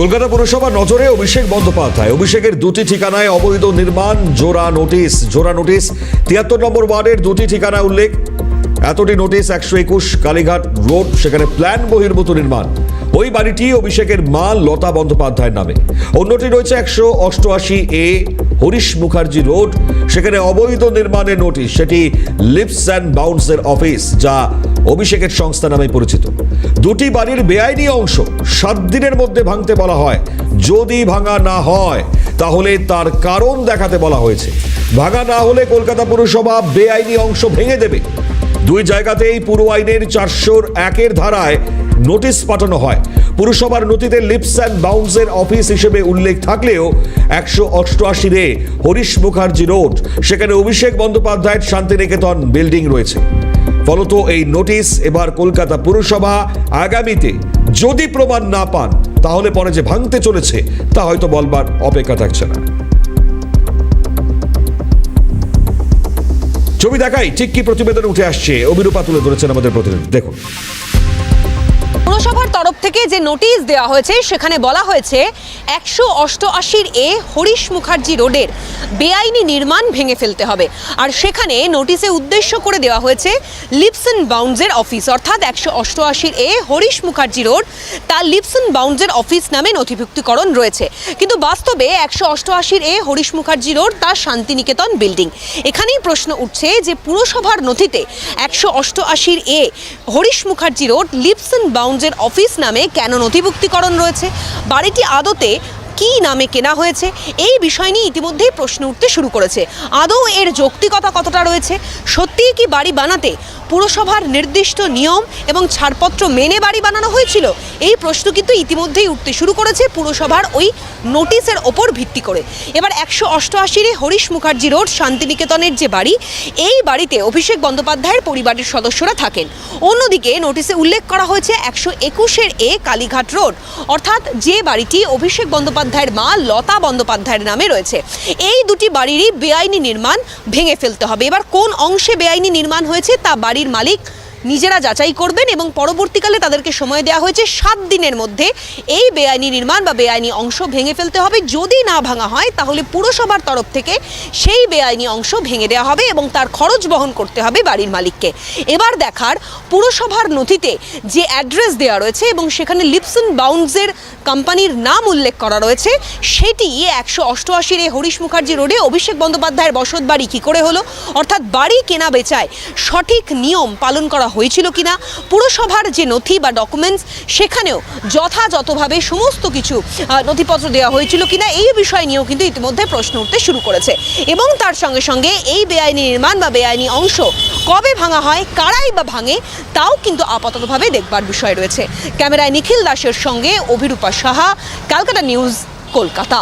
কলকাতা পুরসভা নজরে অভিষেক বন্দ্যোপাধ্যায়। অভিষেকের দুটি ঠিকানায় অবৈধ নির্মাণ, জোড়া নোটিশ 73 নম্বর ওয়ার্ডের দুটি ঠিকানা উল্লেখ। এতটি নোটিশ 121 কালীঘাট রোড, সেখানে প্ল্যান বহির্ভূত নির্মাণ। ওই বাড়িটি অভিষেকের মা লতা বন্দ্যোপাধ্যায়ের নামে। অন্যটি রয়েছে 188A হরিশ মুখার্জি রোড, সেখানে অবৈধ নির্মাণের নোটিশ। সেটি লিপস অ্যান্ড বাউন্সের অফিস, যা অভিষেকের সংস্থা নামে পরিচিত। দুটি বাড়ির বেআইনি অংশ 7 দিনের মধ্যে ভাঙতে বলা হয়। যদি ভাঙা না হয় তাহলে তার কারণ দেখাতে বলা হয়েছে। ভাঙা না হলে কলকাতা পুরসভা বেআইনি অংশ ভেঙে দেবে। দুই জায়গাতেই পুরো আইনের 401 ধারায় নোটিশ পাঠানো হয়। পুরসভার নথিতে লিপস অ্যান্ড বাউন্সের অফিস হিসেবে উল্লেখ থাকলেও 188 হরিশ মুখার্জি রোড, সেখানে অভিষেক বন্দ্যোপাধ্যায়ের শান্তিনিকেতন বিল্ডিং রয়েছে। ফলত এই নোটিশ এবার কলকাতা পুরসভা আগামীতে যদি প্রমাণ না পান তাহলে পরে যে ভাঙতে চলেছে তা হয়তো বলবার অপেক্ষা থাকছে না। ছবি দেখাই ঠিক কি প্রতিবেদন উঠে আসছে, অভিরূপা তুলে ধরেছেন আমাদের প্রতিনিধি। দেখুন, পুরসভার তরফ থেকে যে নোটিশ দেওয়া হয়েছে সেখানে বলা হয়েছে 188A হরিশ মুখার্জি রোডের বেআইনি নির্মাণ ভেঙে ফেলতে হবে। আর সেখানে নোটিশে উদ্দেশ্য করে দেওয়া হয়েছে লিপস অ্যান্ড বাউন্সের অফিস, অর্থাৎ 188A হরিশ মুখার্জি রোড, তার লিপস অ্যান্ড বাউন্সের অফিস নামে নথিভুক্তিকরণ রয়েছে। কিন্তু বাস্তবে 188A হরিশ মুখার্জি রোড তার শান্তিনিকেতন বিল্ডিং। এখানেই প্রশ্ন উঠছে যে পুরসভার নথিতে 188A Harish Mukherjee road lips and বাউন্সের অফিস নামে কেন নথিভুক্তিকরণ রয়েছে? বাড়িটি আদতে কি নামে কেনা হয়েছে? এই বিষয় নিয়ে ইতিমধ্যেই প্রশ্ন উঠতে শুরু করেছে। আদৌ এর যৌক্তিকতা কতটা রয়েছে? সত্যিই কি বাড়ি বানাতে পুরসভার নির্দিষ্ট নিয়ম এবং ছাড়পত্র মেনে বাড়ি বানানো হয়েছিল? এই প্রশ্ন কিন্তু ইতিমধ্যেই উঠতে শুরু করেছে পুরসভার ওই নোটিশের ওপর ভিত্তি করে। এবার 188 হরিশ মুখার্জি রোড শান্তিনিকেতনের যে বাড়ি, এই বাড়িতে অভিষেক বন্দ্যোপাধ্যায়ের পরিবারের সদস্যরা থাকেন। অন্যদিকে নোটিশে উল্লেখ করা হয়েছে 121A কালীঘাট রোড, অর্থাৎ যে বাড়িটি অভিষেক বন্দ্যোপাধ্যায়ের মা লতা বন্দ্যোপাধ্যায়ের নামে রয়েছে। এই দুটি বাড়িরই বেআইনি নির্মাণ ভেঙে ফেলতে হবে। এবার কোন অংশে বেআইনি নির্মাণ হয়েছে তা বাড়ির মালিক নিজেরা যাচাই করবেন এবং পরবর্তীকালে তাদেরকে সময় দেওয়া হয়েছে 7 দিনের মধ্যে এই বেআইনি নির্মাণ বা বেআইনি অংশ ভেঙে ফেলতে হবে। যদি না ভাঙা হয় তাহলে পুরসভার তরফ থেকে সেই বেআইনি অংশ ভেঙে দেওয়া হবে এবং তার খরচ বহন করতে হবে বাড়ির মালিককে। এবার দেখার, পুরসভার নথিতে যে অ্যাড্রেস দেওয়া রয়েছে এবং সেখানে লিপস অ্যান্ড বাউন্সের কোম্পানির নাম উল্লেখ করা রয়েছে, সেটি 188 হরিশ মুখার্জি রোডে অভিষেক বন্দ্যোপাধ্যায়ের বসত বাড়ি কী করে হলো? অর্থাৎ বাড়ি কেনা বেচায় সঠিক নিয়ম পালন করা হয়েছিল কিনা, পুরসভার যে নথি বা ডকুমেন্টস সেখানেও যথাযথভাবে সমস্ত কিছু নথিপত্র দেওয়া হয়েছিল কিনা, এই বিষয় নিয়েও কিন্তু ইতিমধ্যে প্রশ্ন উঠতে শুরু করেছে। এবং তার সঙ্গে সঙ্গে এই বেআইনি নির্মাণ বা বেআইনি অংশ কবে ভাঙা হয়, কারাই বা ভাঙে, তাও কিন্তু আপাততভাবে দেখবার বিষয় রয়েছে। ক্যামেরায় নিখিল দাসের সঙ্গে অভিরূপা সাহা, ক্যালকাটা নিউজ, কলকাতা।